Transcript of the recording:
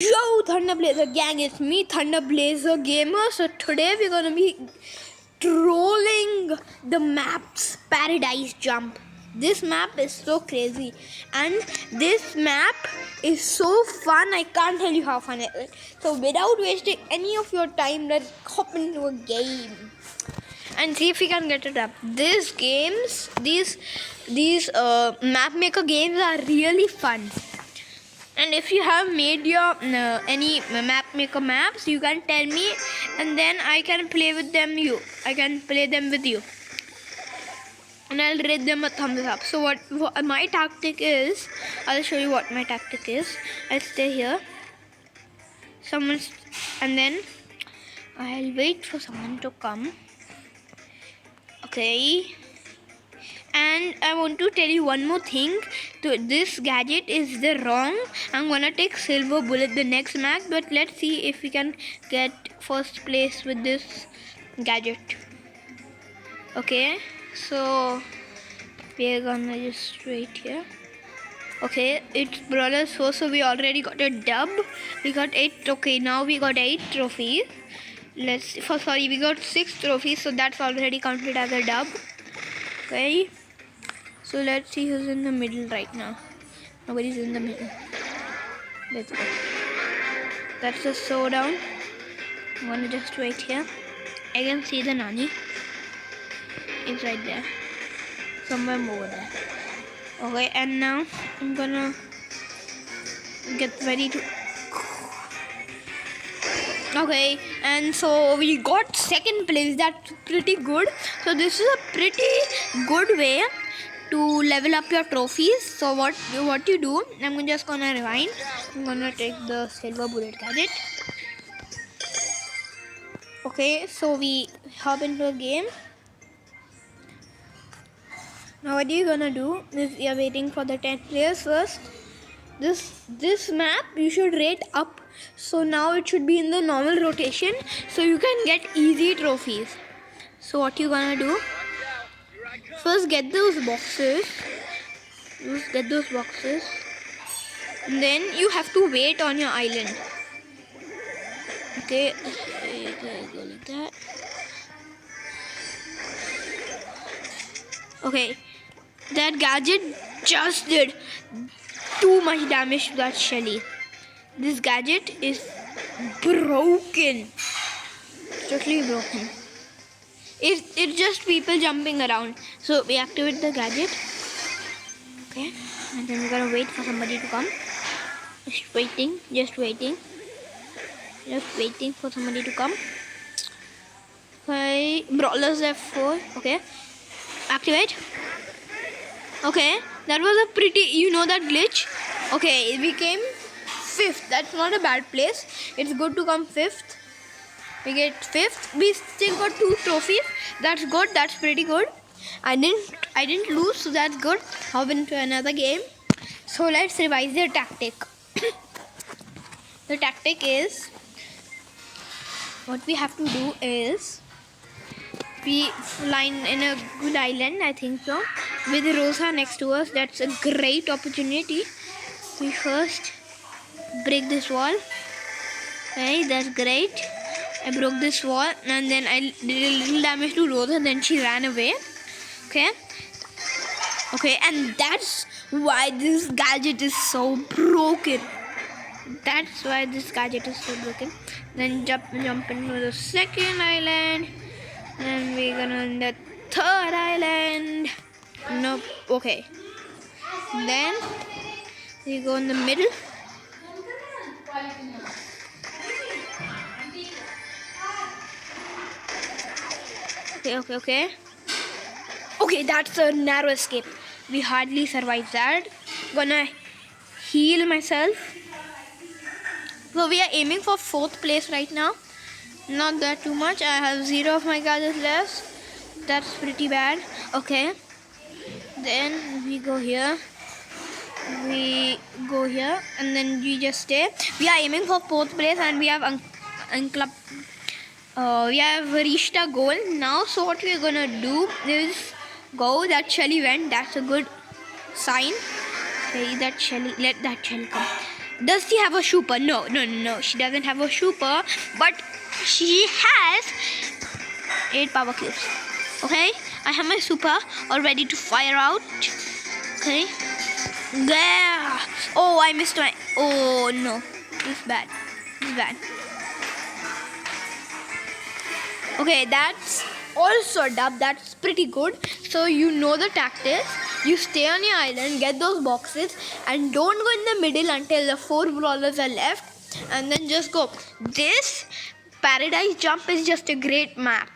Yo, Thunder Blazer gang, it's me, Thunder Blazer Gamer. So today we're gonna be trolling the map's Paradise Jump. This map is so crazy, and this map is so fun. I can't tell you how fun it is. So without wasting any of your time, let's hop into a game and see if we can get it up. These map maker games are really fun. And if you have made your any map maker maps, you can tell me, and then I can play with them. I can play them with you, and I'll rate them a thumbs up. So what my tactic is, I'll show you what my tactic is. I'll stay here, and then I'll wait for someone to come. Okay. And I want to tell you one more thing. This gadget is the wrong. I'm gonna take silver bullet the next match, but let's see if we can get first place with this gadget. Okay, so we're gonna just wait here. Okay, it's Brawler's first, so we already got a dub. We got 8. Okay, now we got 8 trophies. We got 6 trophies, so that's already counted as a dub. Okay. So let's see who's in the middle right now. Nobody's in the middle. Let's go. That's the showdown. I'm gonna just wait here. I can see the Nani. It's right there. Somewhere over there. Okay, and now I'm gonna get ready to... Okay, and so we got second place. That's pretty good. So this is a pretty good way to level up your trophies. So what you do, I'm just gonna rewind. I'm gonna take the silver bullet gadget. Okay, so we hop into a game. Now what you're gonna do is you're waiting for the 10 players first. This map you should rate up. So now it should be in the normal rotation, so you can get easy trophies. So what you're gonna do, first get those boxes. And then you have to wait on your island. Okay, go like that. Okay, that gadget just did too much damage to that Shelly. This gadget is broken. Totally broken. It's just people jumping around. So we activate the gadget. Okay. And then we're gonna wait for somebody to come. Just waiting for somebody to come. Okay. Brawlers F4. Okay. Activate. Okay. That was a pretty, that glitch. Okay, we came 5th. That's not a bad place. It's good to come 5th. We get 5th. We still got 2 trophies. That's good. That's pretty good. I didn't lose, so that's good. Hop into another game. So let's revise the tactic. The tactic is, what we have to do is, we line in a good island, I think so, with Rosa next to us. That's a great opportunity. We first break this wall. Okay, that's great. I broke this wall, and then I did a little damage to Rosa, then she ran away. Okay, and that's why this gadget is so broken. Then jump into the second island. Then we're gonna on the third island. Nope. Okay. Then we go in the middle. Okay. Okay, that's a narrow escape. We hardly survived that. Gonna heal myself. So we are aiming for 4th place right now. Not that too much. I have 0 of my gadgets left. That's pretty bad. Okay. Then we go here. And then we just stay. We are aiming for 4th place, and we have we have reached our goal now. So what we are gonna do is go. That Shelly went. That's a good sign. Okay, let that Shelly come. Does she have a super? No. She doesn't have a super, but she has 8 power cubes. Okay, I have my super all ready to fire out. Okay. There. Oh, I missed my. Oh no, it's bad. It's bad. Okay, that's all sorted up. That's pretty good. So you know the tactics. You stay on your island, get those boxes, and don't go in the middle until the 4 brawlers are left, and then just go. This Paradise Jump is just a great map.